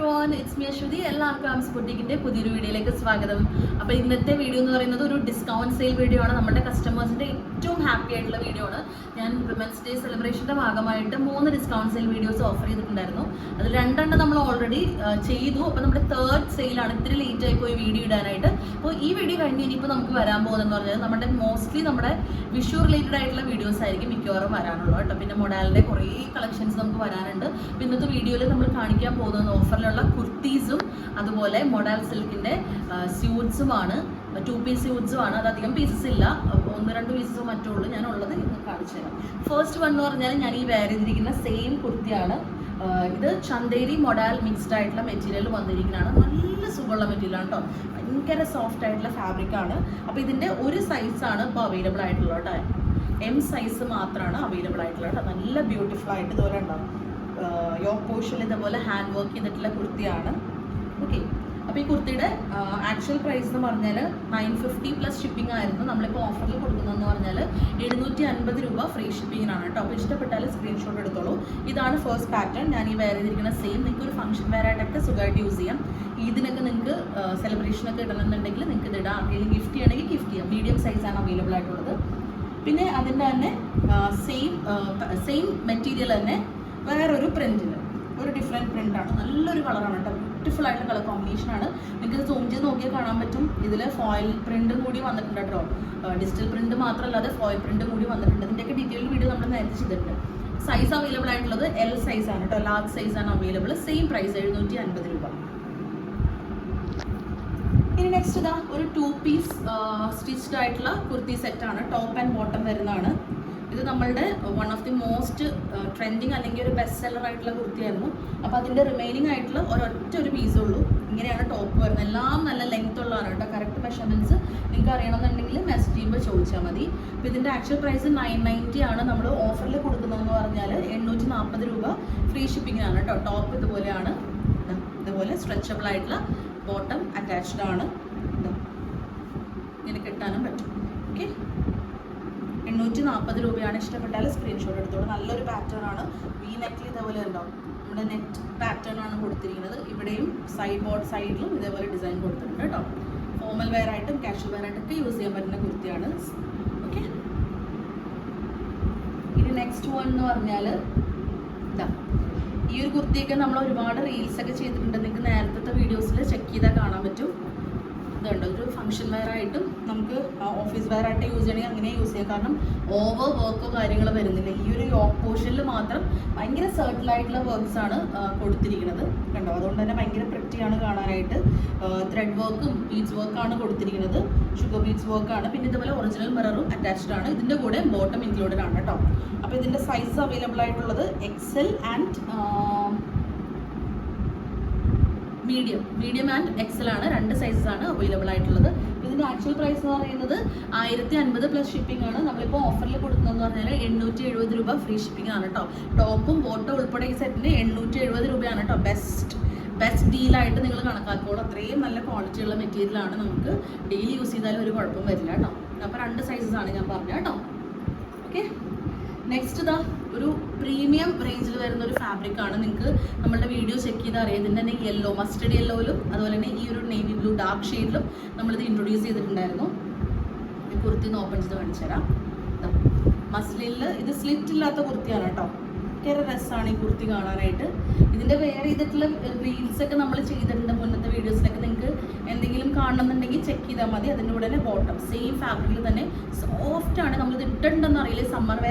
everyone, it's me Ashwati. എല്ലാവർക്കും arms ബുട്ടീക്കിന്റെ പുതിയൊരു വീഡിയോയിലേക്ക് സ്വാഗതം. അപ്പോൾ ഇന്നത്തെ വീഡിയോ എന്ന് പറയുന്നത് ഒരു ഡിസ്കൗണ്ട് സെയിൽ വീഡിയോ ആണ്. നമ്മുടെ കസ്റ്റമേഴ്സിന്റെ ഏറ്റവും ഹാപ്പി ആയിട്ടുള്ള വീഡിയോ ആണ്. ഞാൻ വിമൻസ് ഡേ സെലിബ്രേഷന്റെ ഭാഗമായിട്ട് 3 ഡിസ്കൗണ്ട് സെയിൽ വീഡിയോസ് ഓഫർ ചെയ്തിട്ടുണ്ടായിരുന്നു. അതിൽ 2 നമ്മൾ ഓൾറെഡി ചെയ്തു. അപ്പോൾ നമ്മുടെ തേർഡ് സെയിലാണ്. ഇത്തിരി ലേറ്റ് ആയി പോയി വീഡിയോ ഇടാനായിട്ട്. അപ്പോൾ ഈ വീഡിയോ കഴിഞ്ഞ് ഇനിയിപ്പോൾ നമുക്ക് വരാൻ പോകുന്നതെന്ന് പറഞ്ഞാൽ നമ്മുടെ മോസ്റ്റ്ലി നമ്മുടെ വിഷു റിലേറ്റഡ് ആയിട്ടുള്ള വീഡിയോസ് ആയിരിക്കും മിക്കവാറും വരാനുള്ളത് കേട്ടോ. പിന്നെ മൊഡാലിന്റെ കുറേ കളക്ഷൻസ് നമുക്ക് വരാനുണ്ട്. ഇന്നത്തെ വീഡിയോയിൽ നമ്മൾ കാണിക്കാൻ പോകുന്നത് ഓഫറിലുള്ള കുർത്തീസും അതുപോലെ മൊഡാൽ സിൽക്കിന്റെ സ്യൂട്ട്സുമാണ്. 2 പീസ് സ്യൂട്ട്സും ആണ്. അതധികം പീസസ് ഇല്ല, 1-2 പീസസോ മറ്റോ ഉള്ളൂ. ഞാൻ ഉള്ളത് ഇന്ന് കാണിച്ചു തരാം. ഫസ്റ്റ് വൺ എന്ന് പറഞ്ഞാൽ ഞാൻ ഈ വെയർ ചെയ്തിരിക്കുന്ന സെയിം കുർത്തിയാണ്. ഇത് ചന്തേരി മൊഡാൽ മിക്സ്ഡ് ആയിട്ടുള്ള മെറ്റീരിയൽ വന്നിരിക്കുന്നതാണ്. നല്ല സുഖമുള്ള മെറ്റീരിയൽ ആണ് കേട്ടോ. ഭയങ്കര സോഫ്റ്റ് ആയിട്ടുള്ള ഫാബ്രിക് ആണ്. അപ്പോൾ ഇതിന്റെ ഒരു സൈസാണ് ഇപ്പോൾ അവൈലബിൾ ആയിട്ടുള്ളത് കേട്ടോ. M സൈസ് മാത്രമാണ് അവൈലബിൾ ആയിട്ടുള്ളത് കേട്ടോ. നല്ല ബ്യൂട്ടിഫുൾ ആയിട്ട് ഇതുപോലെ ഉണ്ടാവും. യോക്ക് പോർഷനിൽ ഇതുപോലെ ഹാൻഡ് വർക്ക് ചെയ്തിട്ടുള്ള കുർത്തിയാണ്. ഓക്കെ, അപ്പോൾ ഈ കുർത്തിയുടെ ആക്ച്വൽ പ്രൈസ് എന്ന് പറഞ്ഞാൽ 950 പ്ലസ് ഷിപ്പിംഗ് ആയിരുന്നു. നമ്മളിപ്പോൾ ഓഫറിൽ കൊടുക്കുന്നതെന്ന് പറഞ്ഞാൽ 750 രൂപ ഫ്രീ ഷിപ്പിങ്ങിനാണ് കേട്ടോ. അപ്പോൾ ഇഷ്ടപ്പെട്ടാൽ സ്ക്രീൻഷോട്ട് എടുത്തോളൂ. ഇതാണ് ഫസ്റ്റ് പാറ്റേൺ. ഞാൻ ഈ വെയർ ചെയ്തിരിക്കുന്ന സെയിം. നിങ്ങൾക്ക് ഒരു ഫംഗ്ഷൻ വെയർ ആയിട്ടൊക്കെ സുഖമായിട്ട് യൂസ് ചെയ്യാം. ഇതിനൊക്കെ നിങ്ങൾക്ക് സെലിബ്രേഷനൊക്കെ ഇടണമെന്നുണ്ടെങ്കിൽ നിങ്ങൾക്ക് ഇത് ഇടാം. ആർക്കെങ്കിലും ഗിഫ്റ്റ് ചെയ്യണമെങ്കിൽ ഗിഫ്റ്റ് ചെയ്യാം. മീഡിയം സൈസാണ് അവൈലബിൾ ആയിട്ടുള്ളത്. പിന്നെ അതിൻ്റെ തന്നെ സെയിം മെറ്റീരിയൽ തന്നെ വേറൊരു പ്രിന്റിൽ ഒരു ഡിഫറെൻറ്റ് പ്രിൻ്റാണ്. നല്ലൊരു കളറാണ് കേട്ടോ. ബ്യൂട്ടിഫുൾ ആയിട്ടുള്ള കളർ കോമ്പിനേഷനാണ്. നിങ്ങൾക്ക് സൂം ചെയ്ത് നോക്കിയാൽ കാണാൻ പറ്റും. ഇതിൽ ഫോയിൽ പ്രിൻറ്റും കൂടി വന്നിട്ടുണ്ട് കേട്ടോ. ഡിജിറ്റൽ പ്രിൻറ്റ് മാത്രമല്ലാതെ ഫോയിൽ പ്രിൻറ്റും കൂടി വന്നിട്ടുണ്ട്. ഇതിൻ്റെയൊക്കെ ഡീറ്റെയിൽ വീഡിയോ നമ്മൾ നേരത്തെ ചെയ്തിട്ടുണ്ട്. സൈസ് അവൈലബിൾ ആയിട്ടുള്ളത് L സൈസാണ് കേട്ടോ. ലാർജ് സൈസാണ് അവൈലബിൾ. സെയിം പ്രൈസ് 750 രൂപ. ഇനി നെക്സ്റ്റ് ഇതാ ഒരു 2 പീസ് സ്റ്റിച്ച്ഡ് ആയിട്ടുള്ള കുർത്തി സെറ്റാണ്. ടോപ്പ് ആൻഡ് ബോട്ടം വരുന്നതാണ്. ഇത് നമ്മളുടെ one of the most trending അല്ലെങ്കിൽ ഒരു ബെസ്റ്റ് സെല്ലർ ആയിട്ടുള്ള കുർത്തിയായിരുന്നു. അപ്പോൾ അതിൻ്റെ റിമൈനിങ് ആയിട്ടുള്ള ഒരു പീസേ ഉള്ളൂ. ഇങ്ങനെയാണ് ടോപ്പ് വരുന്നത്. എല്ലാം നല്ല ലെങ്ത് ഉള്ളതാണ് കേട്ടോ. കറക്റ്റ് മെഷർമെൻറ്റ്സ് നിങ്ങൾക്ക് അറിയണമെന്നുണ്ടെങ്കിൽ മെസ്സേജ് ചെയ്യുമ്പോൾ ചോദിച്ചാൽ മതി. അപ്പോൾ ഇതിൻ്റെ ആക്ച്വൽ പ്രൈസ് 990 ആണ്. നമ്മൾ ഓഫറിൽ കൊടുക്കുന്നതെന്ന് പറഞ്ഞാൽ 840 രൂപ ഫ്രീ ഷിപ്പിങ്ങിനാണ് കേട്ടോ. ടോപ്പ് ഇതുപോലെയാണ്. ഇതുപോലെ സ്ട്രെച്ചബിൾ ആയിട്ടുള്ള ബോട്ടം അറ്റാച്ച്ഡ് ആണ്. ഇങ്ങനെ കെട്ടാനും പറ്റും. ഓക്കെ, 840 രൂപയാണ്. ഇഷ്ടപ്പെട്ടാൽ സ്ക്രീൻഷോട്ട് എടുത്തോളൂ. നല്ലൊരു പാറ്റേൺ ആണ്. വി നെക്കിൽ ഇതേപോലെ ഉണ്ടാവും. നമ്മുടെ നെറ്റ് പാറ്റേൺ ആണ് കൊടുത്തിരിക്കുന്നത്. ഇവിടെയും സൈഡിലും ഇതേപോലെ ഡിസൈൻ കൊടുത്തിട്ടുണ്ട് കേട്ടോ. ഫോമൽ വെയർ ആയിട്ടും കാഷ്വൽ വെയർ ആയിട്ടൊക്കെ യൂസ് ചെയ്യാൻ പറ്റുന്ന കുർത്തിയാണ്. ഓക്കെ, ഇനി നെക്സ്റ്റ് വൺ എന്ന് പറഞ്ഞാൽ ഇതാ ഈ ഒരു കുർത്തിയൊക്കെ നമ്മൾ ഒരുപാട് റീൽസ് ഒക്കെ ചെയ്തിട്ടുണ്ട്. നിങ്ങൾക്ക് നേരത്തെ വീഡിയോസിൽ ചെക്ക് ചെയ്താൽ കാണാൻ പറ്റും. ഇതുണ്ട്, ഒരു ഫംഗ്ഷൻ വെയർ ആയിട്ടും നമുക്ക് ഓഫീസ് വെയർ ആയിട്ട് യൂസ് ചെയ്യണമെങ്കിൽ അങ്ങനെ യൂസ് ചെയ്യാം. കാരണം ഓവർ വർക്കോ കാര്യങ്ങളോ വരുന്നില്ല. ഈ ഒരു യോക്ക് പോർഷനിൽ മാത്രം ഭയങ്കര സർട്ടിൽ ആയിട്ടുള്ള വർക്ക്സ് ആണ് കൊടുത്തിരിക്കുന്നത് കണ്ടോ. അതുകൊണ്ട് തന്നെ ഭയങ്കര പ്രിറ്റിയാണ് കാണാനായിട്ട്. ത്രെഡ് വർക്കും ബീഡ്സ് വർക്കാണ് കൊടുത്തിരിക്കുന്നത്. ഷുഗർ ബീഡ്സ് വർക്കാണ്. പിന്നെ ഇതുപോലെ ഒറിജിനൽ മിററും അറ്റാച്ച്ഡ് ആണ്. ഇതിൻ്റെ കൂടെ ബോട്ടം ഇൻക്ലൂഡഡ് ആണ് കേട്ടോ. അപ്പോൾ ഇതിൻ്റെ സൈസ് അവൈലബിൾ ആയിട്ടുള്ളത് XL and medium and XL ആണ്. 2 സൈസസ് ആണ് അവൈലബിൾ ആയിട്ടുള്ളത്. ഇതിൻ്റെ ആക്ച്വൽ പ്രൈസ് എന്ന് പറയുന്നത് 1050 പ്ലസ് ഷിപ്പിംഗ് ആണ്. നമ്മളിപ്പോൾ ഓഫറിൽ കൊടുക്കുന്നതെന്ന് പറഞ്ഞാൽ 870 രൂപ ഫ്രീ ഷിപ്പിംഗ് ആണ് കേട്ടോ. ടോപ്പും ബോട്ടും ഉൾപ്പെടെ ഈ സെറ്റിന് 870 രൂപയാണ് കേട്ടോ. ബെസ്റ്റ് ഡീലായിട്ട് നിങ്ങൾ കണക്കാക്കുമ്പോൾ അത്രയും നല്ല ക്വാളിറ്റി ഉള്ള മെറ്റീരിയലാണ്. നമുക്ക് ഡെയിലി യൂസ് ചെയ്താലും ഒരു കുഴപ്പം വരില്ല കേട്ടോ. അപ്പോൾ 2 സൈസസ് ആണ് ഞാൻ പറഞ്ഞത് കേട്ടോ. ഓക്കെ, നെക്സ്റ്റ് ഇതാ ഒരു പ്രീമിയം റേഞ്ചിൽ വരുന്ന ഒരു ഫാബ്രിക് ആണ്. നിങ്ങൾക്ക് നമ്മളുടെ വീഡിയോ ചെക്ക് ചെയ്താൽ അറിയാം. ഇതിൻ്റെ തന്നെ യെല്ലോ, മസ്റ്റർഡ് യെല്ലോയിലും അതുപോലെ തന്നെ ഈ ഒരു നേവി ബ്ലൂ ഡാർക്ക് ഷെയ്ഡിലും നമ്മളിത് ഇൻട്രൊഡ്യൂസ് ചെയ്തിട്ടുണ്ടായിരുന്നു. ഈ കുർത്തി ഒന്ന് ഓപ്പൺ ചെയ്ത് കാണിച്ചു തരാം. മസ്ലിനിൽ ഇത് സ്ലിറ്റ് ഇല്ലാത്ത കുർത്തിയാണ് കേട്ടോ. ഭയങ്കര രസമാണ് ഈ കുർത്തി കാണാനായിട്ട്. ഇതിൻ്റെ വെയർ ചെയ്തിട്ടുള്ള റീൽസൊക്കെ നമ്മൾ ചെയ്തിട്ടുണ്ട് മുന്നത്തെ വീഡിയോസിലൊക്കെ. നിങ്ങൾക്ക് എന്തെങ്കിലും കാണണമെന്നുണ്ടെങ്കിൽ ചെക്ക് ചെയ്താൽ മതി. അതിൻ്റെ കൂടെ തന്നെ ബോട്ടം സെയിം ഫാബ്രിക്കിൽ തന്നെ സോഫ്റ്റ് ആണ്. നമ്മളിത് ഇട്ടുണ്ടെന്ന് അറിയില്ല.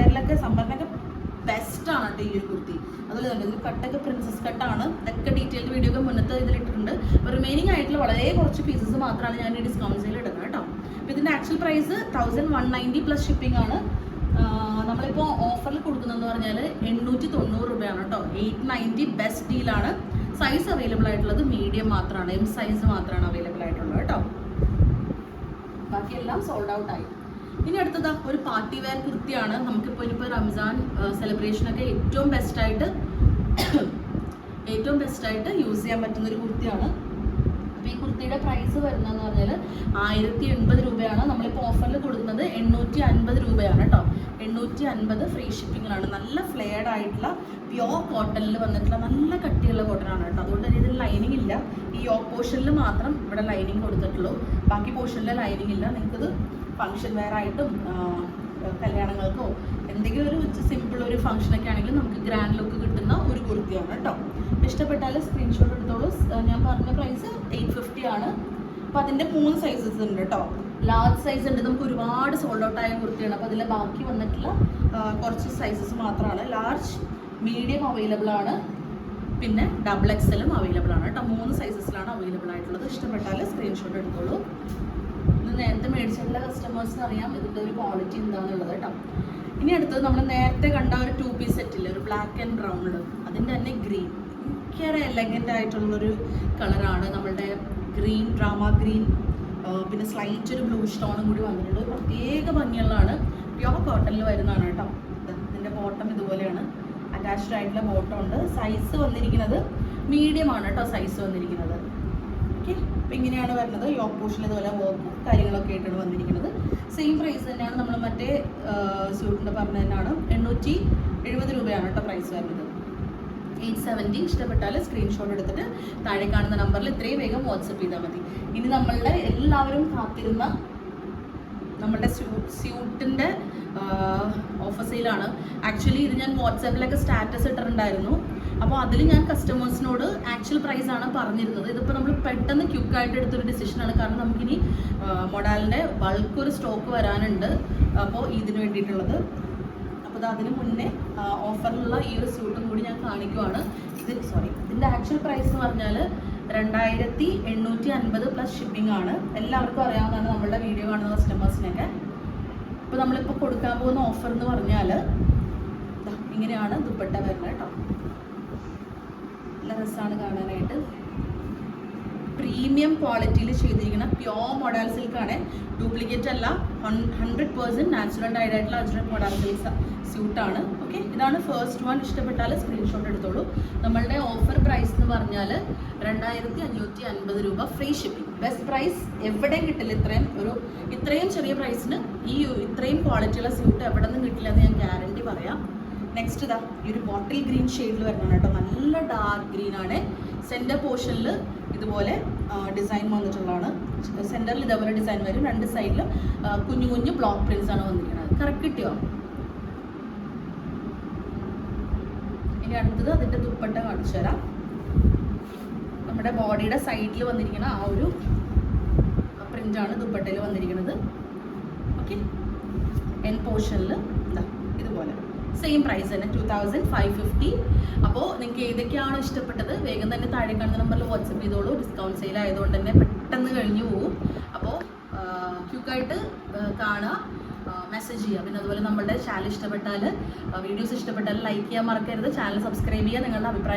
സമ്മറിനൊക്കെ ബെസ്റ്റാണ് കേട്ടോ ഈ ഒരു കുർത്തി. അതുപോലെ തന്നെ ഇതിൽ കട്ടൊക്കെ പ്രിൻസസ് കട്ടാണ്. ഇതൊക്കെ ഡീറ്റെയിൽഡ് വീഡിയോ ഒക്കെ മുന്നത്തെ ഇതിലിട്ടിട്ടുണ്ട്. അപ്പോൾ റിമൈനിങ് ആയിട്ടുള്ള വളരെ കുറച്ച് പീസസ് മാത്രമാണ് ഞാൻ ഈ ഡിസ്കൗണ്ട് സെയിൽ ഇടുന്നത് കേട്ടോ. അപ്പോൾ ഇതിൻ്റെ ആക്ച്വൽ പ്രൈസ് 1190 പ്ലസ് ഷിപ്പിംഗ് ആണ്. നമ്മളിപ്പോൾ ഓഫറിൽ കൊടുക്കുന്നതെന്ന് പറഞ്ഞാൽ 890 രൂപയാണ് കേട്ടോ. 890 ബെസ്റ്റ് ഡീലാണ്. സൈസ് അവൈലബിൾ ആയിട്ടുള്ളത് മീഡിയം മാത്രമാണ്. M സൈസ് മാത്രമാണ് അവൈലബിൾ ആയിട്ടുള്ളത് കേട്ടോ. ബാക്കിയെല്ലാം സോൾഡ് ഔട്ട് ആയി. ഇനി അടുത്തത് ഒരു പാർട്ടി വെയർ കുർത്തിയാണ്. നമുക്കിപ്പോൾ റംസാൻ സെലിബ്രേഷനൊക്കെ ഏറ്റവും ബെസ്റ്റായിട്ട് യൂസ് ചെയ്യാൻ പറ്റുന്ന ഒരു കുർത്തിയാണ്. അപ്പോൾ ഈ കുർത്തിയുടെ പ്രൈസ് വരുന്നതെന്ന് പറഞ്ഞാൽ 1080 രൂപയാണ്. നമ്മളിപ്പോൾ ഓഫറിൽ കൊടുക്കുന്നത് 850 രൂപയാണ് കേട്ടോ. 850 ഫ്രീ ഷിപ്പിങ്ങിലാണ്. നല്ല ഫ്ലെയർഡ് ആയിട്ടുള്ള പ്യോർ കോട്ടണിൽ വന്നിട്ടുള്ള നല്ല കട്ടിയുള്ള കോട്ടൺ ആണ് കേട്ടോ. അതുകൊണ്ട് തന്നെ ഇതിൽ ലൈനിങ് യോക്ക് പോർഷനിൽ മാത്രം ഇവിടെ ലൈനിങ് കൊടുത്തിട്ടുള്ളൂ. ബാക്കി പോർഷനിൽ ലൈനിങ് ഇല്ല. നിങ്ങൾക്കത് ഫങ്ഷൻ വെയർ ആയിട്ടും കല്യാണങ്ങൾക്കോ എന്തെങ്കിലും ഒരു സിമ്പിൾ ഒരു ഫംഗ്ഷനൊക്കെ ആണെങ്കിലും നമുക്ക് ഗ്രാൻഡ് ലുക്ക് കിട്ടുന്ന ഒരു കുർത്തിയാണ് കേട്ടോ. ഇഷ്ടപ്പെട്ടാൽ സ്ക്രീൻഷോട്ട് എടുത്തോളൂ. ഞാൻ പറഞ്ഞ പ്രൈസ് 850 ആണ്. അപ്പോൾ അതിൻ്റെ 3 സൈസസ് ഉണ്ട് കേട്ടോ. ലാർജ് സൈസ് ഉണ്ട്, നമുക്ക് ഒരുപാട് സോൾഡ് ഔട്ട് ആയ കുർത്തിയാണ്. അപ്പോൾ അതിൽ ബാക്കി വന്നിട്ടുള്ള കുറച്ച് സൈസസ് മാത്രമാണ്. ലാർജ്, മീഡിയം അവൈലബിൾ ആണ്, പിന്നെ XXL അവൈലബിൾ ആണ് കേട്ടോ. 3 സൈസസിലാണ് അവൈലബിൾ ആയിട്ടുള്ളത്. ഇഷ്ടപ്പെട്ടാൽ സ്ക്രീൻഷോട്ട് എടുത്തോളൂ. ഇത് നേരത്തെ മേടിച്ചിട്ടുള്ള കസ്റ്റമേഴ്സിന് അറിയാം ഇതിൻ്റെ ഒരു ക്വാളിറ്റി എന്താണെന്നുള്ളത് കേട്ടോ. ഇനി അടുത്തത് നമ്മൾ നേരത്തെ കണ്ട ഒരു 2 പീസ് സെറ്റില്ലേ, ഒരു ബ്ലാക്ക് ആൻഡ് ബ്രൗണിൽ, അതിൻ്റെ തന്നെ ഗ്രീൻ, ഭയങ്കര എലഗൻ്റ് ആയിട്ടുള്ളൊരു കളറാണ്. നമ്മളുടെ ഗ്രീൻ, ഡ്രാമ ഗ്രീൻ, പിന്നെ സ്ലൈറ്റ് ഒരു ബ്ലൂ സ്റ്റോണും കൂടി വന്നിട്ടുണ്ട്. പ്രത്യേക ഭംഗിയുള്ളതാണ്. പ്യോർ കോട്ടണിൽ വരുന്നതാണ് കേട്ടോ. ഇതിൻ്റെ ബോട്ടം ഇതുപോലെയാണ്, അറ്റാച്ച്ഡ് ആയിട്ടുള്ള ബോട്ടം ഉണ്ട്. സൈസ് വന്നിരിക്കുന്നത് മീഡിയം ആണ് കേട്ടോ, സൈസ് വന്നിരിക്കുന്നത്. ഓക്കെ, അപ്പോൾ ഇങ്ങനെയാണ് വരുന്നത്. യോക്ക് പോർഷനിൽ ഇതുപോലെ വർക്ക് കാര്യങ്ങളൊക്കെ ആയിട്ടാണ് വന്നിരിക്കുന്നത്. സെയിം പ്രൈസ് തന്നെയാണ്, നമ്മൾ മറ്റേ സ്യൂട്ടിൻ്റെ പറഞ്ഞ തന്നെയാണ്. 870 രൂപയാണ് കേട്ടോ പ്രൈസ് വരുന്നത്. 870. ഇഷ്ടപ്പെട്ടാൽ സ്ക്രീൻഷോട്ട് എടുത്തിട്ട് താഴെ കാണുന്ന നമ്പറിൽ ഇത്രയും വേഗം വാട്സപ്പ് ചെയ്താൽ മതി. ഇനി നമ്മളുടെ എല്ലാവരും കാത്തിരുന്ന നമ്മളുടെ സ്യൂട്ടിൻ്റെ ഓഫർ സെയിലാണ്. ആക്ച്വലി ഇത് ഞാൻ വാട്സാപ്പിലൊക്കെ സ്റ്റാറ്റസ് ഇട്ടിട്ടുണ്ടായിരുന്നു. അപ്പോൾ അതിൽ ഞാൻ കസ്റ്റമേഴ്സിനോട് ആക്ച്വൽ പ്രൈസാണ് പറഞ്ഞിരുന്നത്. ഇതിപ്പോൾ നമ്മൾ പെട്ടെന്ന് ക്യുക്കായിട്ട് എടുത്തൊരു ഡിസിഷനാണ്. കാരണം നമുക്കിനി മൊഡാലിൻ്റെ ബൾക്ക് ഒരു സ്റ്റോക്ക് വരാനുണ്ട്, അപ്പോൾ ഇതിന് വേണ്ടിയിട്ടുള്ളത്. അപ്പോൾ അതിന് മുന്നേ ഓഫറിലുള്ള ഈ ഒരു സ്യൂട്ടും കൂടി ഞാൻ കാണിക്കുവാണ്. ഇതിൻ്റെ ആക്ച്വൽ പ്രൈസ് എന്ന് പറഞ്ഞാൽ 2850 പ്ലസ് ഷിപ്പിംഗ് ആണ്. എല്ലാവർക്കും അറിയാവുന്നതാണ് നമ്മളുടെ വീഡിയോ കാണുന്ന കസ്റ്റമേഴ്സിനൊക്കെ. ഇപ്പോൾ നമ്മളിപ്പോൾ കൊടുക്കാൻ പോകുന്ന ഓഫർ എന്ന് പറഞ്ഞാൽ ഇങ്ങനെയാണ് ദുപ്പട്ട വരുന്നത് കേട്ടോ. നല്ല രസമാണ് കാണാനായിട്ട്. പ്രീമിയം ക്വാളിറ്റിയിൽ ചെയ്തിരിക്കുന്ന പ്യോർ മൊഡാൽ സിൽക്കാണ്, ഡ്യൂപ്ലിക്കേറ്റ് അല്ല. 100% നാച്ചുറൽ ഡൈഡ് ആയിട്ടുള്ള അജ്രക് മൊഡാൽ സിൽക്ക് സ്യൂട്ടാണ്. ഓക്കെ, ഇതാണ് ഫസ്റ്റ് വൺ. ഇഷ്ടപ്പെട്ടാൽ സ്ക്രീൻഷോട്ട് എടുത്തോളൂ. നമ്മളുടെ ഓഫർ പ്രൈസ് എന്ന് പറഞ്ഞാൽ 2550 രൂപ, ഫ്രീ ഷിപ്പിംഗ്. ബെസ്റ്റ് പ്രൈസ് എവിടെയും കിട്ടില്ല. ഇത്രയും ചെറിയ പ്രൈസിന് ഇത്രയും ക്വാളിറ്റിയുള്ള സ്യൂട്ട് എവിടെ നിന്നും കിട്ടില്ല എന്ന് ഞാൻ ഗ്യാരണ്ടി പറയാം. നെക്സ്റ്റ് ഇതാ ഈ ഒരു ബോട്ടിൽ ഗ്രീൻ ഷെയ്ഡിൽ വരുന്നതാണ് കേട്ടോ. നല്ല ഡാർക്ക് ഗ്രീൻ ആണ്. സെൻറ്റർ പോർഷനിൽ ഇതുപോലെ ഡിസൈൻ വന്നിട്ടുള്ളതാണ്. സെൻറ്ററിൽ ഇതേപോലെ ഡിസൈൻ വരും. 2 സൈഡിലും കുഞ്ഞു കുഞ്ഞു ബ്ലോക്ക് പ്രിൻസ് ആണ് വന്നിരിക്കുന്നത്. കറക്റ്റ് കിട്ടിയോ? ഇനി അടുത്തത് അതിൻ്റെ ദുപ്പട്ട കാണിച്ചു തരാം. നമ്മുടെ ബോഡിയുടെ സൈഡിൽ വന്നിരിക്കുന്ന ആ ഒരു പ്രിൻ്റാണ് ദുപ്പട്ടയിൽ വന്നിരിക്കുന്നത്. ഓക്കെ, എൻ പോർഷനിൽ ഇതുപോലെ സെയിം പ്രൈസ് തന്നെ 2550. അപ്പോൾ നിങ്ങൾക്ക് ഏതൊക്കെയാണ് ഇഷ്ടപ്പെട്ടത് വേഗം തന്നെ താഴെ കാണുന്ന നമ്പറിൽ വാട്സപ്പ് ചെയ്തോളൂ. ഡിസ്കൗണ്ട് സെയിൽ ആയതുകൊണ്ട് തന്നെ പെട്ടെന്ന് കഴിഞ്ഞു പോകും. അപ്പോൾ ക്യുക്കായിട്ട് കാണുക, മെസ്സേജ് ചെയ്യുക. പിന്നെ അതുപോലെ നമ്മുടെ ചാനൽ ഇഷ്ടപ്പെട്ടാൽ, വീഡിയോസ് ഇഷ്ടപ്പെട്ടാൽ ലൈക്ക് ചെയ്യാൻ മറക്കരുത്. ചാനൽ സബ്സ്ക്രൈബ് ചെയ്യുക. നിങ്ങളുടെ അഭിപ്രായം